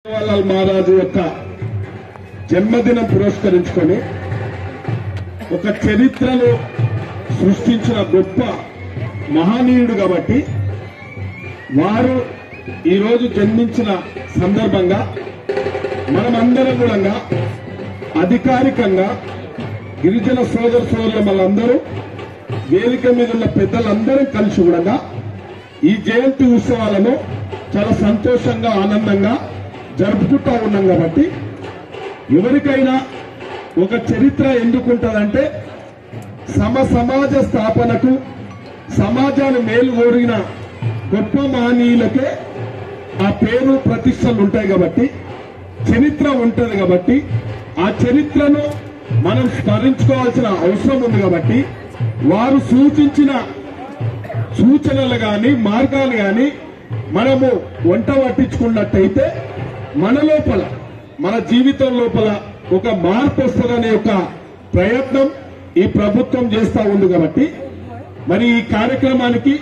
సేవాలాల్ మహారాజు యొక్క జన్మదినం పురస్కరించుకొని ఒక చరిత్రలో సృష్టించిన గొప్ప మహనీయుడు కాబట్టి వారు ఈరోజు జన్మించిన సందర్భంగా మనమందరం కూడా అధికారికంగా గిరిజన సోదరుల మనందరూ వేదిక మీద ఉన్న పెద్దలందరం కలిసి కూడా ఈ జయంతి ఉత్సవాలను చాలా సంతోషంగా ఆనందంగా జరుపుకుంటా ఉన్నాం కాబట్టి ఎవరికైనా ఒక చరిత్ర ఎందుకుంటదంటే సమాజ స్థాపనకు సమాజాన్ని మేలు కోరిన గొప్ప మహనీయులకే ఆ పేరు ప్రతిష్టలు ఉంటాయి కాబట్టి చరిత్ర ఉంటది కాబట్టి ఆ చరిత్రను మనం స్మరించుకోవాల్సిన అవసరం ఉంది కాబట్టి వారు సూచించిన సూచనలు గాని మార్గాలు గాని మనము వంట పట్టించుకున్నట్టయితే మన లోపల మన జీవితం లోపల ఒక మార్పు వస్తుందనే ఒక ప్రయత్నం ఈ ప్రభుత్వం చేస్తా ఉంది కాబట్టి మరి ఈ కార్యక్రమానికి